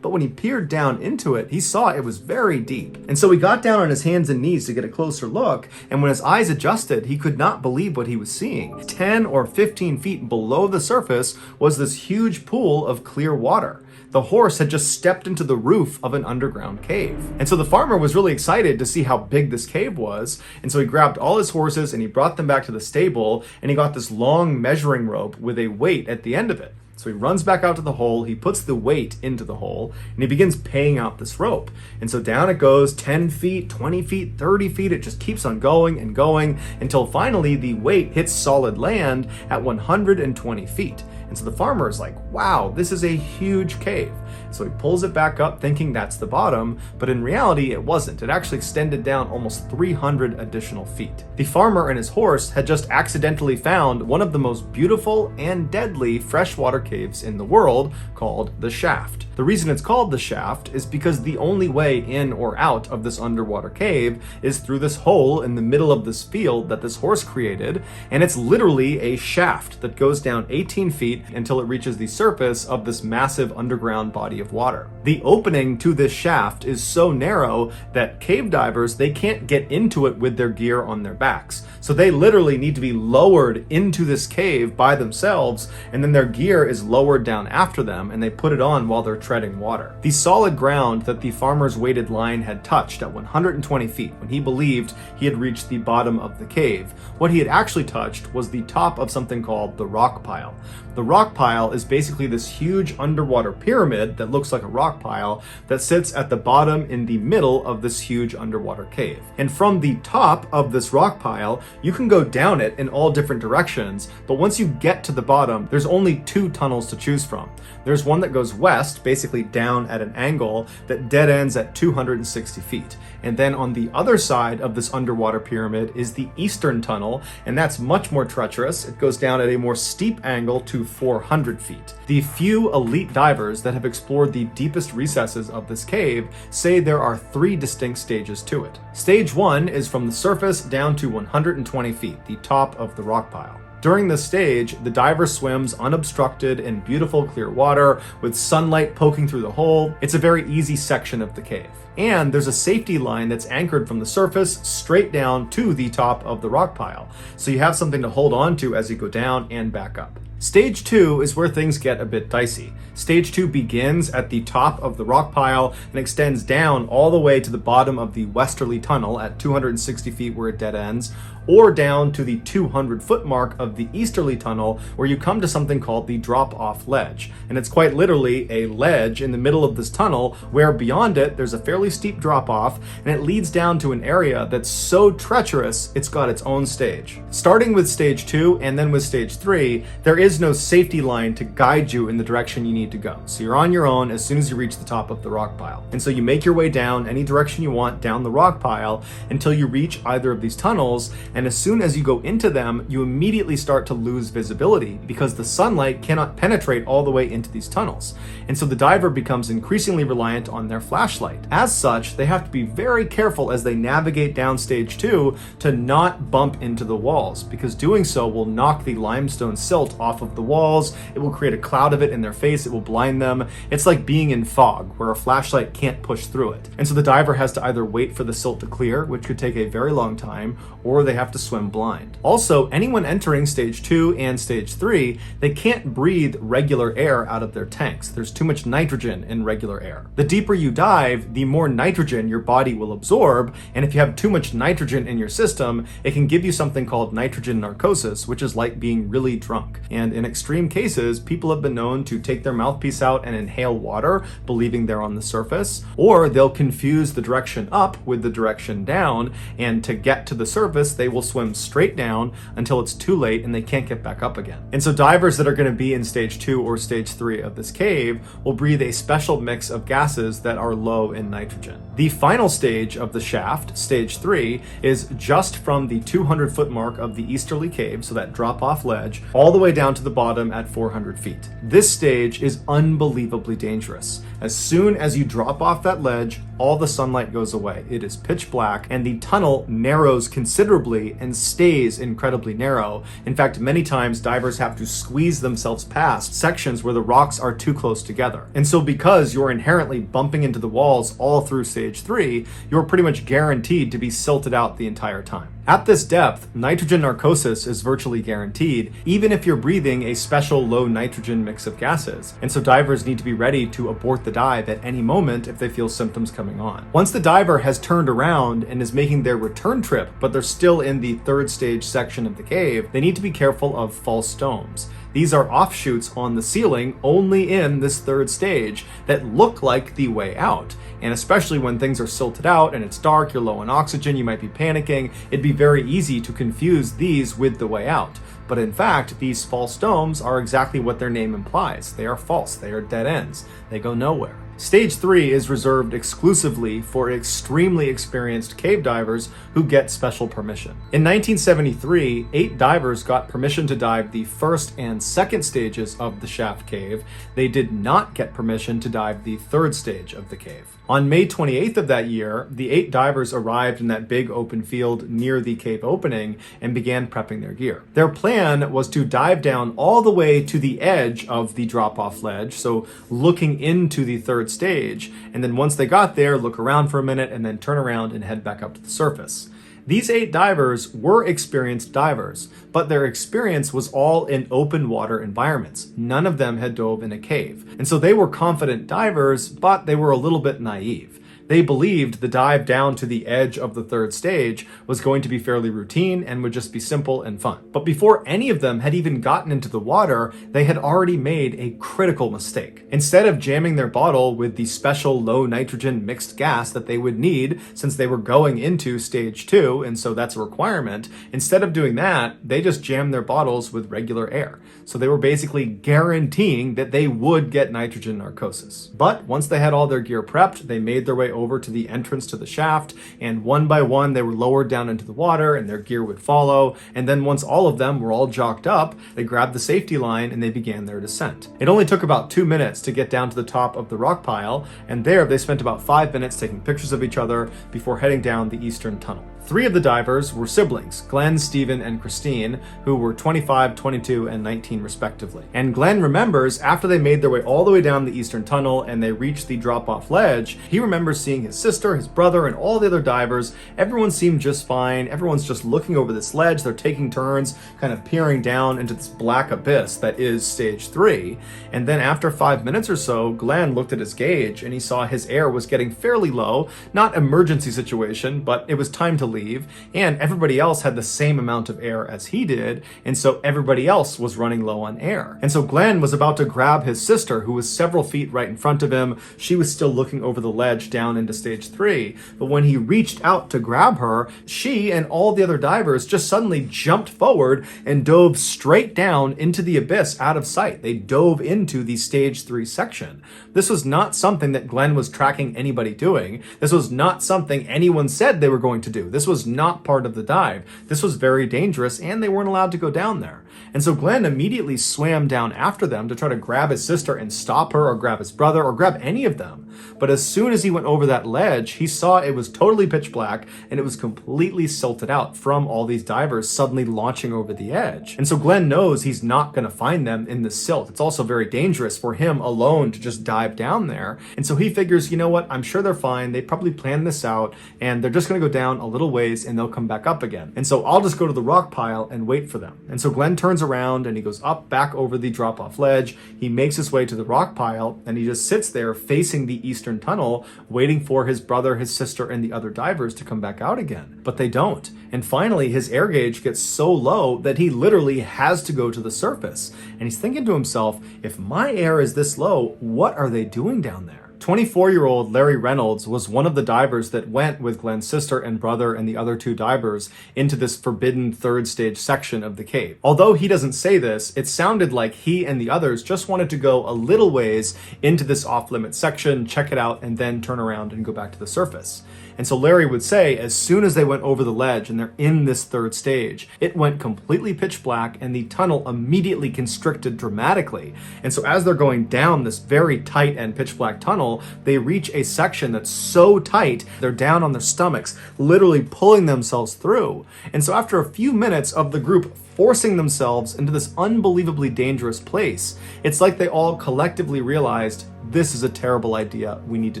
but when he peered down into it, he saw it was very deep. And so he got down on his hands and knees to get a closer look, and when his eyes adjusted, he could not believe what he was seeing. 10 or 15 feet below the surface was this huge pool of clear water. The horse had just stepped into the roof of an underground cave. And so the farmer was really excited to see how big this cave was, and so he grabbed all his horses and he brought them back to the stable, and he got this long measuring rope with a weight at the end of it. So he runs back out to the hole, he puts the weight into the hole, and he begins paying out this rope. And so down it goes, 10 feet, 20 feet, 30 feet, it just keeps on going and going until finally the weight hits solid land at 120 feet. And so the farmer is like, wow, this is a huge cave. So he pulls it back up thinking that's the bottom, but in reality it wasn't. It actually extended down almost 300 additional feet. The farmer and his horse had just accidentally found one of the most beautiful and deadly freshwater caves in the world, called the Shaft. The reason it's called the Shaft is because the only way in or out of this underwater cave is through this hole in the middle of this field that this horse created, and it's literally a shaft that goes down 18 feet until it reaches the surface of this massive underground body of water. The opening to this shaft is so narrow that cave divers, they can't get into it with their gear on their backs. So they literally need to be lowered into this cave by themselves, and then their gear is lowered down after them, and they put it on while they're treading water. The solid ground that the farmer's weighted line had touched at 120 feet when he believed he had reached the bottom of the cave, what he had actually touched was the top of something called the rock pile. The rock pile is basically this huge underwater pyramid that looks like a rock pile that sits at the bottom in the middle of this huge underwater cave. And from the top of this rock pile, you can go down it in all different directions, but once you get to the bottom, there's only two tunnels to choose from. There's one that goes west, basically down at an angle, that dead ends at 260 feet. And then on the other side of this underwater pyramid is the eastern tunnel, and that's much more treacherous. It goes down at a more steep angle to 400 feet. The few elite divers that have explored the deepest recesses of this cave say there are 3 distinct stages to it. Stage 1 is from the surface down to 120 feet, the top of the rock pile. During this stage, the diver swims unobstructed in beautiful clear water with sunlight poking through the hole. It's a very easy section of the cave. And there's a safety line that's anchored from the surface straight down to the top of the rock pile. So you have something to hold on to as you go down and back up. Stage 2 is where things get a bit dicey. Stage 2 begins at the top of the rock pile and extends down all the way to the bottom of the westerly tunnel at 260 feet where it dead ends, or down to the 200-foot mark of the easterly tunnel where you come to something called the drop-off ledge. And it's quite literally a ledge in the middle of this tunnel where beyond it there's a fairly steep drop-off, and it leads down to an area that's so treacherous it's got its own stage. Starting with stage 2 and then with stage 3, there is no safety line to guide you in the direction you need to go. So you're on your own as soon as you reach the top of the rock pile. And so you make your way down any direction you want down the rock pile until you reach either of these tunnels, and as soon as you go into them, you immediately start to lose visibility because the sunlight cannot penetrate all the way into these tunnels. And so the diver becomes increasingly reliant on their flashlight. As such, they have to be very careful as they navigate down stage 2 to not bump into the walls, because doing so will knock the limestone silt off of the walls. It will create a cloud of it in their face. It will blind them. It's like being in fog where a flashlight can't push through it. And so the diver has to either wait for the silt to clear, which could take a very long time, or they have to swim blind. Also, anyone entering stage 2 and stage 3, they can't breathe regular air out of their tanks. There's too much nitrogen in regular air. The deeper you dive, the more nitrogen your body will absorb, and if you have too much nitrogen in your system, it can give you something called nitrogen narcosis, which is like being really drunk. And in extreme cases, people have been known to take their mouthpiece out and inhale water, believing they're on the surface, or they'll confuse the direction up with the direction down, and to get to the surface, they will will swim straight down until it's too late and they can't get back up again. And so divers that are going to be in stage 2 or stage 3 of this cave will breathe a special mix of gases that are low in nitrogen. The final stage of the shaft, stage 3, is just from the 200-foot mark of the easterly cave, so that drop-off ledge, all the way down to the bottom at 400 feet. This stage is unbelievably dangerous. As soon as you drop off that ledge, all the sunlight goes away. It is pitch black, and the tunnel narrows considerably and stays incredibly narrow. In fact, many times divers have to squeeze themselves past sections where the rocks are too close together. And so because you're inherently bumping into the walls all through stage 3, you're pretty much guaranteed to be silted out the entire time. At this depth, nitrogen narcosis is virtually guaranteed, even if you're breathing a special low nitrogen mix of gases. And so divers need to be ready to abort the dive at any moment if they feel symptoms coming on. Once the diver has turned around and is making their return trip, but they're still in the 3rd stage section of the cave, they need to be careful of false domes. These are offshoots on the ceiling only in this 3rd stage that look like the way out. And especially when things are silted out and it's dark, you're low on oxygen, you might be panicking, it'd be very easy to confuse these with the way out. But in fact, these false domes are exactly what their name implies. They are false, they are dead ends, they go nowhere. Stage 3 is reserved exclusively for extremely experienced cave divers who get special permission. In 1973, 8 divers got permission to dive the 1st and 2nd stages of the shaft cave. They did not get permission to dive the 3rd stage of the cave. On May 28th of that year, the 8 divers arrived in that big open field near the cave opening and began prepping their gear. Their plan was to dive down all the way to the edge of the drop-off ledge, so looking into the 3rd stage, and then once they got there, look around for a minute and then turn around and head back up to the surface. These 8 divers were experienced divers, but their experience was all in open water environments. None of them had dove in a cave. And so they were confident divers, but they were a little bit naive. They believed the dive down to the edge of the 3rd stage was going to be fairly routine and would just be simple and fun. But before any of them had even gotten into the water, they had already made a critical mistake. Instead of jamming their bottle with the special low nitrogen mixed gas that they would need since they were going into stage 2, and so that's a requirement, instead of doing that, they just jammed their bottles with regular air. So they were basically guaranteeing that they would get nitrogen narcosis. But once they had all their gear prepped, they made their way over to the entrance to the shaft, and one by one they were lowered down into the water and their gear would follow. And then once all of them were all jocked up, they grabbed the safety line and they began their descent. It only took about 2 minutes to get down to the top of the rock pile, and there they spent about 5 minutes taking pictures of each other before heading down the eastern tunnel. 3 of the divers were siblings, Glenn, Stephen, and Christine, who were 25, 22, and 19 respectively. And Glenn remembers after they made their way all the way down the eastern tunnel and they reached the drop-off ledge, he remembers seeing his sister, his brother, and all the other divers. Everyone seemed just fine. Everyone's just looking over this ledge. They're taking turns, kind of peering down into this black abyss that is stage 3. And then after 5 minutes or so, Glenn looked at his gauge and he saw his air was getting fairly low. Not emergency situation, but it was time to leave, and everybody else had the same amount of air as he did, and so everybody else was running low on air. And so Glenn was about to grab his sister, who was several feet right in front of him. She was still looking over the ledge down into stage 3, but when he reached out to grab her, she and all the other divers just suddenly jumped forward and dove straight down into the abyss out of sight. They dove into the stage 3 section. This was not something that Glenn was tracking anybody doing. This was not something anyone said they were going to do. This was not part of the dive. This was very dangerous and they weren't allowed to go down there. And so Glenn immediately swam down after them to try to grab his sister and stop her, or grab his brother, or grab any of them. But as soon as he went over that ledge, he saw it was totally pitch black and it was completely silted out from all these divers suddenly launching over the edge. And so Glenn knows he's not going to find them in the silt. It's also very dangerous for him alone to just dive down there. And so he figures, you know what, I'm sure they're fine. They probably planned this out and they're just going to go down a little ways and they'll come back up again. And so I'll just go to the rock pile and wait for them. And so Glenn turns around and he goes up back over the drop-off ledge. He makes his way to the rock pile and he just sits there facing the eastern tunnel, waiting for his brother, his sister, and the other divers to come back out again. But they don't. And finally, his air gauge gets so low that he literally has to go to the surface. And he's thinking to himself, if my air is this low, what are they doing down there? 24-year-old Larry Reynolds was one of the divers that went with Glenn's sister and brother and the other 2 divers into this forbidden 3rd stage section of the cave. Although he doesn't say this, it sounded like he and the others just wanted to go a little ways into this off-limits section, check it out, and then turn around and go back to the surface. And so Larry would say, as soon as they went over the ledge and they're in this 3rd stage, it went completely pitch black and the tunnel immediately constricted dramatically. And so as they're going down this very tight and pitch black tunnel, they reach a section that's so tight, they're down on their stomachs, literally pulling themselves through. And so after a few minutes of the group forcing themselves into this unbelievably dangerous place, it's like they all collectively realized, this is a terrible idea, we need to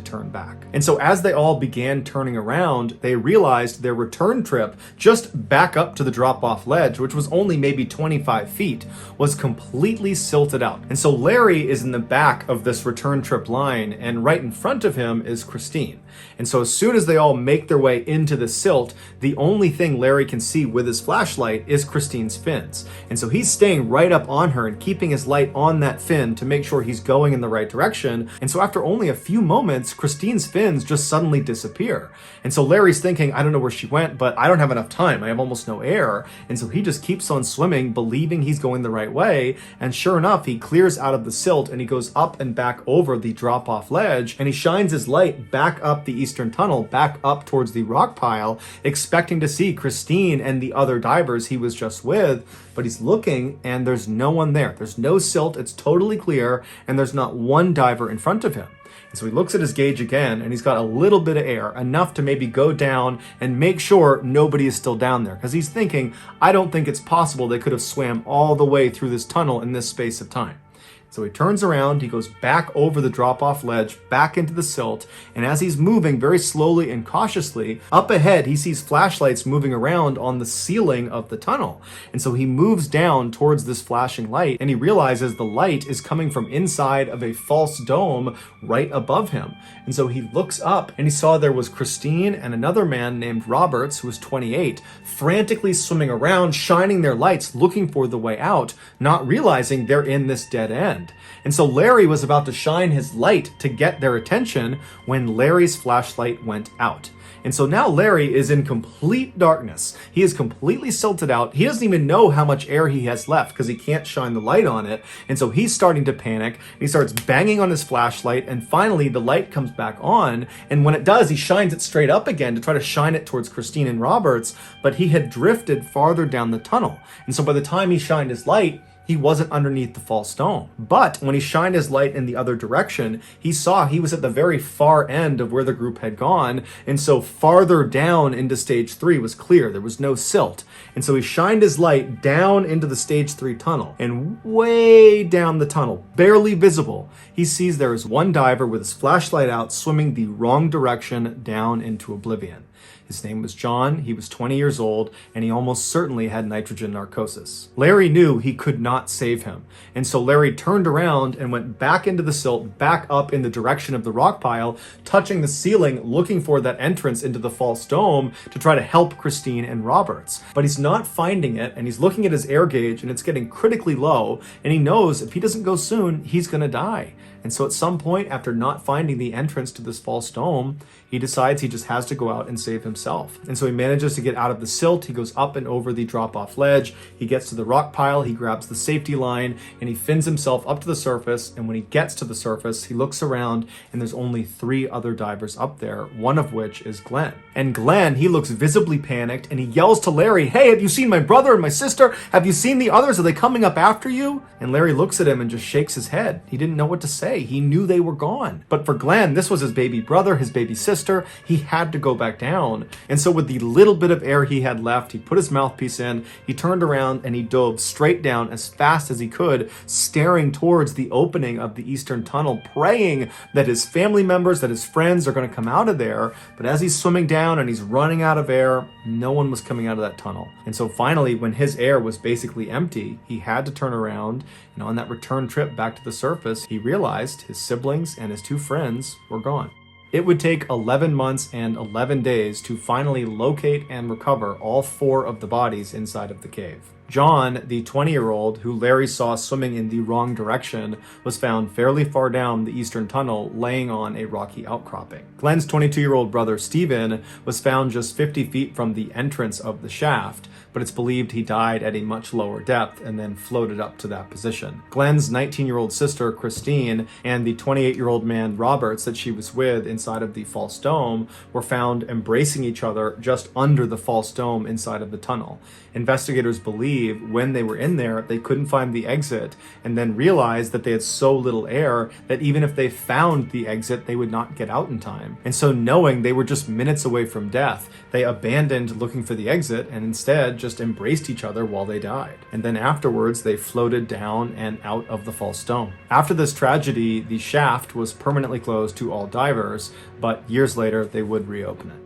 turn back. And so as they all began turning around, they realized their return trip just back up to the drop-off ledge, which was only maybe 25 feet, was completely silted out. And so Larry is in the back of this return trip line, and right in front of him is Christine. And so as soon as they all make their way into the silt, the only thing Larry can see with his flashlight is Christine's fins. And so he's staying right up on her and keeping his light on that fin to make sure he's going in the right direction. And so after only a few moments, Christine's fins just suddenly disappear. And so Larry's thinking, I don't know where she went, but I don't have enough time. I have almost no air. And so he just keeps on swimming, believing he's going the right way. And sure enough, he clears out of the silt and he goes up and back over the drop-off ledge, and he shines his light back up the eastern tunnel, back up towards the rock pile, expecting to see Christine and the other divers he was just with. But he's looking and there's no one there. There's no silt, it's totally clear, and there's not one diver in front of him. And so he looks at his gauge again, and he's got a little bit of air, enough to maybe go down and make sure nobody is still down there. Because he's thinking, I don't think it's possible they could have swam all the way through this tunnel in this space of time. So he turns around, he goes back over the drop-off ledge, back into the silt, and as he's moving very slowly and cautiously, up ahead he sees flashlights moving around on the ceiling of the tunnel. And so he moves down towards this flashing light, and he realizes the light is coming from inside of a false dome right above him. And so he looks up, and he saw there was Christine and another man named Roberts, who was 28, frantically swimming around, shining their lights, looking for the way out, not realizing they're in this dead end. And so Larry was about to shine his light to get their attention when Larry's flashlight went out. And so now Larry is in complete darkness. He is completely silted out. He doesn't even know how much air he has left because he can't shine the light on it. And so he's starting to panic. He starts banging on his flashlight, and finally the light comes back on. And when it does, he shines it straight up again to try to shine it towards Christine and Roberts, but he had drifted farther down the tunnel. And so by the time he shined his light, he wasn't underneath the false dome. But when he shined his light in the other direction, he saw he was at the very far end of where the group had gone. And so farther down into stage 3 was clear. There was no silt. And so he shined his light down into the stage 3 tunnel. And way down the tunnel, barely visible, he sees there is one diver with his flashlight out swimming the wrong direction down into oblivion. His name was John, he was 20 years old, and he almost certainly had nitrogen narcosis. Larry knew he could not save him, and so Larry turned around and went back into the silt, back up in the direction of the rock pile, touching the ceiling, looking for that entrance into the false dome to try to help Christine and Roberts. But he's not finding it, and he's looking at his air gauge, and it's getting critically low, and he knows if he doesn't go soon, he's gonna die. And so at some point, after not finding the entrance to this false dome, he decides he just has to go out and save himself. And so he manages to get out of the silt. He goes up and over the drop-off ledge. He gets to the rock pile. He grabs the safety line and he fins himself up to the surface. And when he gets to the surface, he looks around and there's only 3 other divers up there, one of which is Glenn. And Glenn, he looks visibly panicked and he yells to Larry, "Hey, have you seen my brother and my sister? Have you seen the others? Are they coming up after you?" And Larry looks at him and just shakes his head. He didn't know what to say. He knew they were gone. But for Glenn, this was his baby brother, his baby sister. He had to go back down. And so with the little bit of air he had left, he put his mouthpiece in, he turned around and he dove straight down as fast as he could, staring towards the opening of the eastern tunnel, praying that his family members, that his friends are going to come out of there. But as he's swimming down and he's running out of air, no one was coming out of that tunnel. And so finally, when his air was basically empty, he had to turn around, and on that return trip back to the surface, he realized his siblings and his 2 friends were gone. It would take 11 months and 11 days to finally locate and recover all 4 of the bodies inside of the cave. John, the 20-year-old who Larry saw swimming in the wrong direction, was found fairly far down the eastern tunnel, laying on a rocky outcropping. Glenn's 22-year-old brother Stephen was found just 50 feet from the entrance of the shaft, but it's believed he died at a much lower depth and then floated up to that position. Glenn's 19-year-old sister Christine and the 28-year-old man Roberts that she was with inside of the false dome were found embracing each other just under the false dome inside of the tunnel. Investigators believe when they were in there, they couldn't find the exit and then realized that they had so little air that even if they found the exit, they would not get out in time. And so knowing they were just minutes away from death, they abandoned looking for the exit and instead just embraced each other while they died. And then afterwards, they floated down and out of the false dome. After this tragedy, the shaft was permanently closed to all divers, but years later, they would reopen it.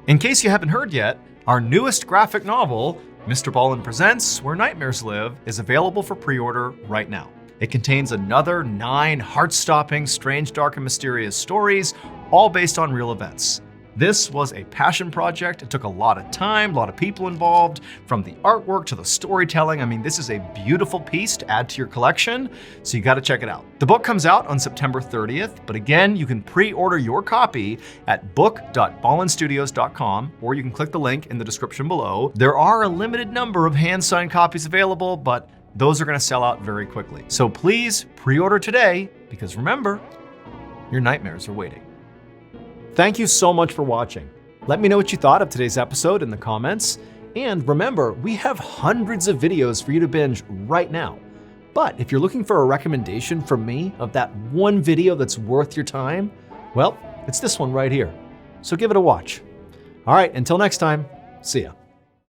In case you haven't heard yet, our newest graphic novel, Mr. Ballin Presents Where Nightmares Live, is available for pre-order right now. It contains another 9 heart-stopping, strange, dark, and mysterious stories, all based on real events. This was a passion project. It took a lot of time, a lot of people involved, from the artwork to the storytelling. I mean, this is a beautiful piece to add to your collection, so you gotta check it out. The book comes out on September 30th, but again, you can pre-order your copy at book.ballinstudios.com, or you can click the link in the description below. There are a limited number of hand-signed copies available, but those are gonna sell out very quickly. So please pre-order today, because remember, your nightmares are waiting. Thank you so much for watching. Let me know what you thought of today's episode in the comments. And remember, we have hundreds of videos for you to binge right now. But if you're looking for a recommendation from me of that one video that's worth your time, well, it's this one right here. So give it a watch. All right, until next time, see ya.